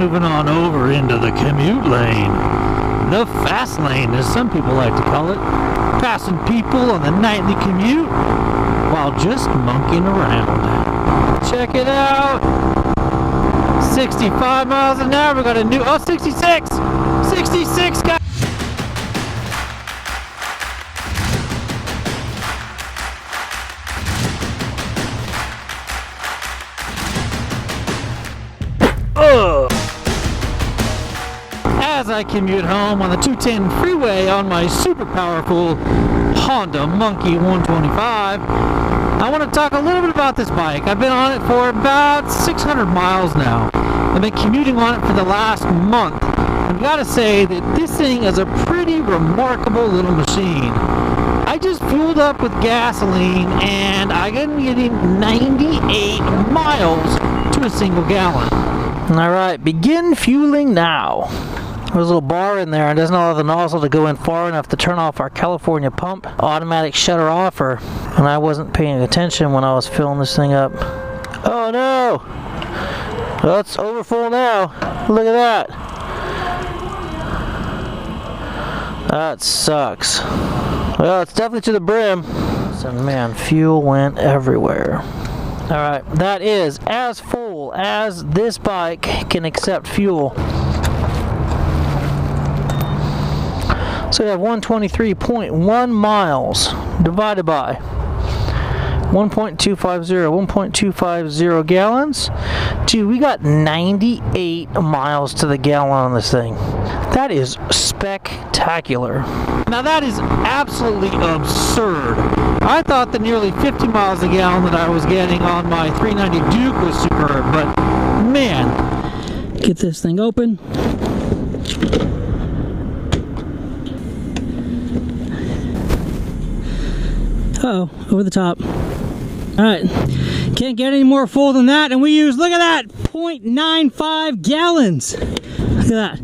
moving on over into the commute lane. The fast lane, as some people like to call it. Passing people on the nightly commute while just monkeying around. Check it out. 65 miles an hour. We got a new, 66! 66, guys! As I commute home on the 210 freeway on my super powerful Honda Monkey 125, I want to talk a little bit about this bike. I've been on it for about 600 miles now. I've been commuting on it for the last month. I've got to say that this thing is a pretty remarkable little machine. I just fueled up with gasoline and I'm getting 98 miles to a single gallon. Alright, begin fueling now. There's a little bar in there and doesn't allow the nozzle to go in far enough to turn off our California pump automatic shutter offer, and I wasn't paying attention when I was filling this thing up. Oh no! Well, it's over full now. Look at that. That sucks. Well, it's definitely to the brim. So man, fuel went everywhere. Alright, that is as full as this bike can accept fuel. So we have 123.1 miles divided by 1.250 gallons. Dude, we got 98 miles to the gallon on this thing. That is spectacular. Now that is absolutely absurd. I thought the nearly 50 miles a gallon that I was getting on my 390 Duke was superb, but man. Get this thing open. Uh-oh, over the top. Alright, can't get any more full than that, and we use, look at that, 0.95 gallons. Look at that,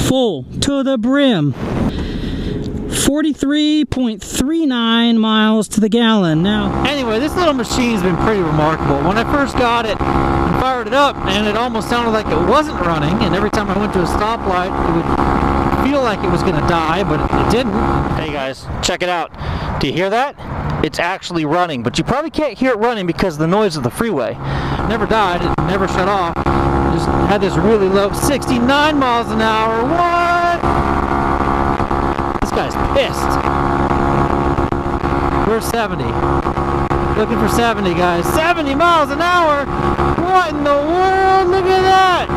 full to the brim. 43.39 miles to the gallon. Now, anyway, this little machine's been pretty remarkable. When I first got it and fired it up, and it almost sounded like it wasn't running, and every time I went to a stoplight, it would feel like it was going to die, but it didn't. Hey guys, check it out. Do you hear that? It's actually running, but you probably can't hear it running because of the noise of the freeway. It never died, it never shut off. It just had this really low 69 miles an hour. What? This guy's pissed. We're 70. Looking for 70, guys. 70 miles an hour? What in the world? Look at that!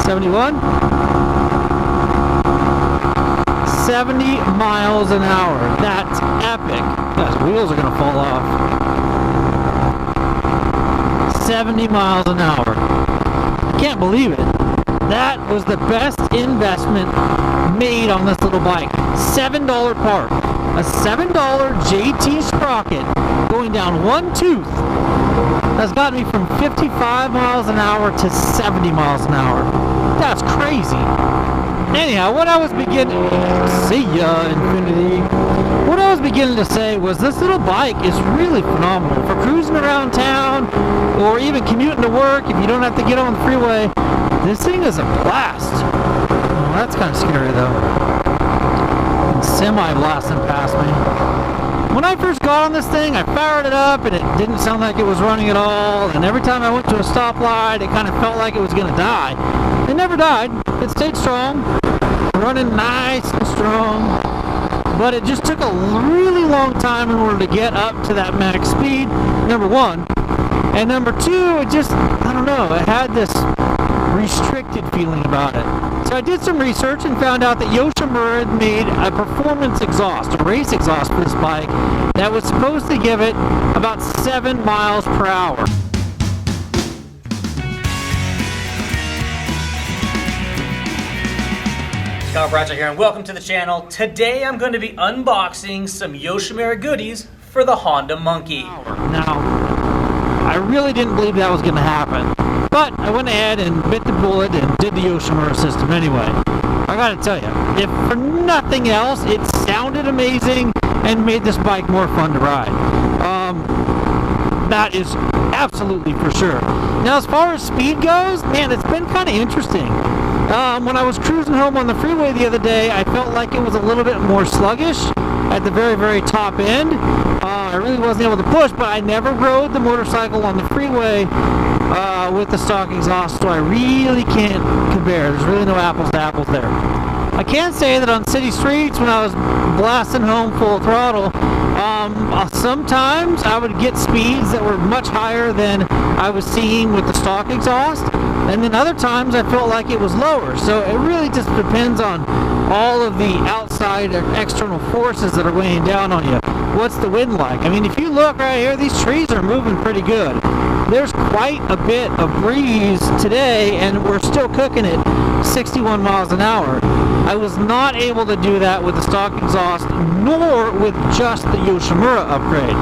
71? 70 miles an hour. That's epic. Those wheels are gonna fall off. 70 miles an hour. I can't believe it. That was the best investment made on this little bike. $7 part. A $7 JT sprocket going down one tooth has got me from 55 miles an hour to 70 miles an hour. That's crazy. Anyhow, what I was beginning... See ya, Infinity. What I was beginning to say was this little bike is really phenomenal. For cruising around town, or even commuting to work, if you don't have to get on the freeway, this thing is a blast. Well, that's kind of scary, though. Semi-blasting past me. When I first got on this thing, I fired it up, and it didn't sound like it was running at all, and every time I went to a stoplight, it kind of felt like it was going to die. It never died. It stayed strong, running nice and strong, but it just took a really long time in order to get up to that max speed, number one. And number two, it just, I don't know, it had this restricted feeling about it. So I did some research and found out that Yoshimura had made a performance exhaust, a race exhaust for this bike that was supposed to give it about 7 miles per hour. Kyle Bratcher here, and welcome to the channel. Today I'm going to be unboxing some Yoshimura goodies for the Honda Monkey. Now, I really didn't believe that was going to happen, but I went ahead and bit the bullet and did the Yoshimura system anyway. I gotta tell you, if for nothing else, it sounded amazing and made this bike more fun to ride. That is absolutely for sure. Now, as far as speed goes, man, it's been kind of interesting. When I was cruising home on the freeway the other day, I felt like it was a little bit more sluggish at the very, very top end. I really wasn't able to push, but I never rode the motorcycle on the freeway with the stock exhaust, so I really can't compare. There's really no apples to apples there. I can say that on city streets, when I was blasting home full throttle, sometimes I would get speeds that were much higher than I was seeing with the stock exhaust, and then other times I felt like it was lower. So it really just depends on all of the outside or external forces that are weighing down on you. What's the wind like? I mean, if you look right here, these trees are moving pretty good. There's quite a bit of breeze today, and we're still cooking it 61 miles an hour. I was not able to do that with the stock exhaust, nor with just the Yoshimura upgrade.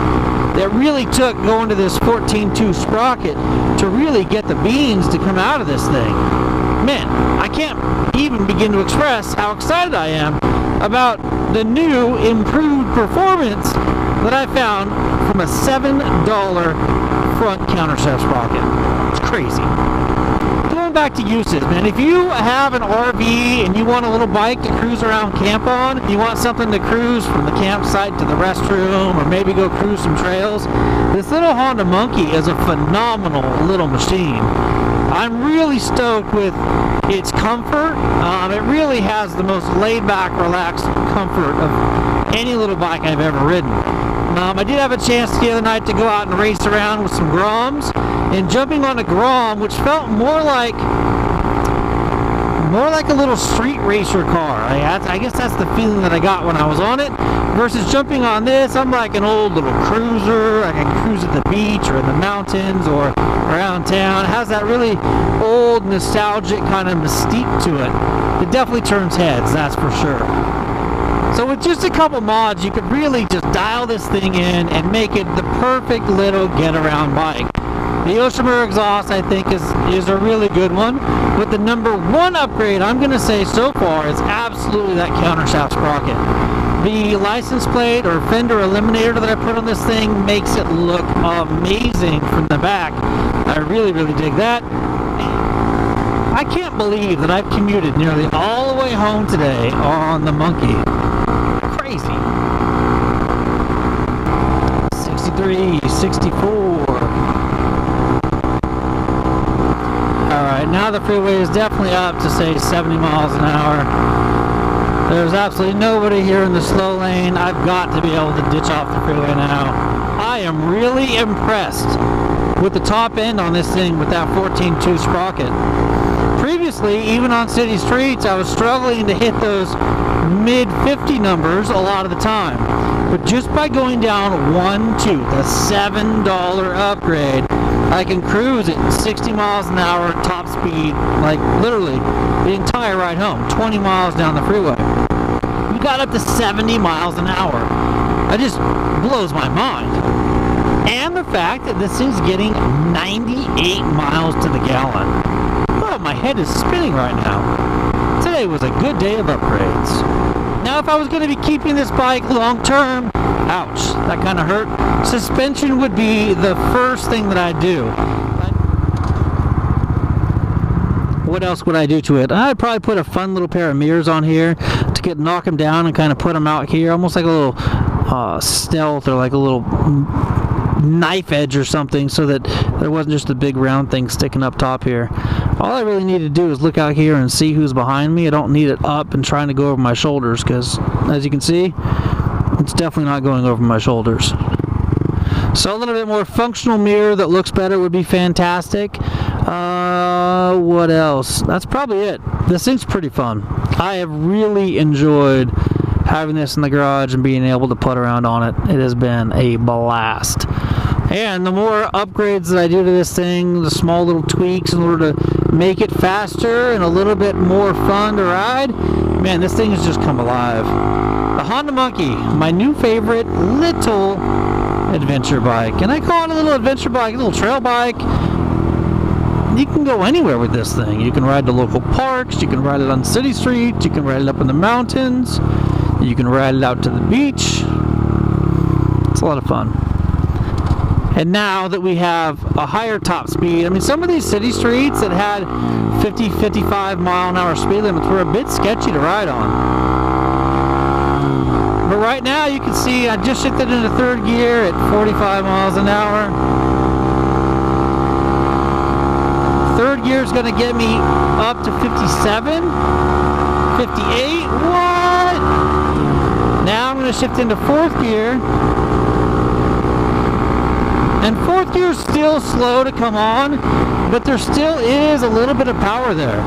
That really took going to this 14.2 sprocket to really get the beans to come out of this thing. Man, I can't even begin to express how excited I am about the new improved performance that I found from a $7 front countershaft sprocket. It's crazy. Going back to uses, man, if you have an RV and you want a little bike to cruise around camp on, you want something to cruise from the campsite to the restroom, or maybe go cruise some trails, this little Honda Monkey is a phenomenal little machine. I'm really stoked with its comfort. It really has the most laid-back, relaxed comfort of any little bike I've ever ridden. I did have a chance the other night to go out and race around with some Groms, and jumping on a Grom, which felt more like a little street racer car. I guess that's the feeling that I got when I was on it. Versus jumping on this, I'm like an old little cruiser. I can cruise at the beach or in the mountains or around town. It has that really old, nostalgic kind of mystique to it. It definitely turns heads, that's for sure. So with just a couple mods, you could really just dial this thing in and make it the perfect little get-around bike. The Yoshimura exhaust, I think, is a really good one. But the number one upgrade I'm going to say so far is absolutely that countershaft sprocket. The license plate or fender eliminator that I put on this thing makes it look amazing from the back. I really, really dig that. I can't believe that I've commuted nearly all the way home today on the Monkey. Crazy. 63, 64. Alright, now the freeway is definitely up to say 70 miles an hour. There's absolutely nobody here in the slow lane. I've got to be able to ditch off the freeway now. I am really impressed with the top end on this thing with that 14.2 sprocket. Previously, even on city streets, I was struggling to hit those mid-50 numbers a lot of the time. But just by going down one tooth, a $7 upgrade, I can cruise at 60 miles an hour top speed, like literally the entire ride home, 20 miles down the freeway. We got up to 70 miles an hour. That just blows my mind. And the fact that this thing's getting 98 miles to the gallon. Oh, my head is spinning right now. Today was a good day of upgrades. Now, if I was going to be keeping this bike long term, ouch, that kind of hurt. Suspension would be the first thing that I'd do. What else would I do to it? I'd probably put a fun little pair of mirrors on here to knock them down and kind of put them out here, almost like a little stealth or like a little knife edge or something, so that there wasn't just a big round thing sticking up top here. All I really need to do is look out here and see who's behind me. I don't need it up and trying to go over my shoulders, because as you can see, it's definitely not going over my shoulders. So a little bit more functional mirror that looks better would be fantastic. What else? That's probably it. This thing's pretty fun. I have really enjoyed having this in the garage and being able to put around on it. It has been a blast. And the more upgrades that I do to this thing, the small little tweaks in order to make it faster and a little bit more fun to ride, man, this thing has just come alive. The Honda Monkey, my new favorite little adventure bike. And I call it a little adventure bike, a little trail bike. You can go anywhere with this thing. You can ride to local parks, you can ride it on city streets, you can ride it up in the mountains, you can ride it out to the beach. It's a lot of fun. And now that we have a higher top speed, I mean, some of these city streets that had 50, 55 mile an hour speed limits were a bit sketchy to ride on. But right now you can see I just shifted into third gear at 45 miles an hour. Third gear is going to get me up to 57, 58. What? Now I'm going to shift into fourth gear. And fourth gear is still slow to come on, but there still is a little bit of power there.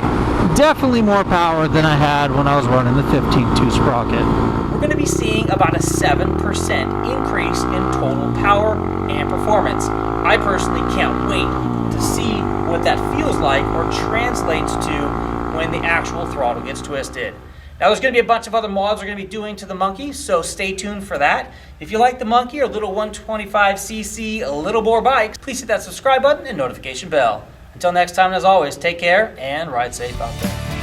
Definitely more power than I had when I was running the 15.2 sprocket. We're going to be seeing about a 7% increase in total power and performance. I personally can't wait to see what that feels like or translates to when the actual throttle gets twisted. Now there's going to be a bunch of other mods we're going to be doing to the Monkey, so stay tuned for that. If you like the Monkey or little 125cc little bore bikes, please hit that subscribe button and notification bell. Until next time, as always, take care and ride safe out there.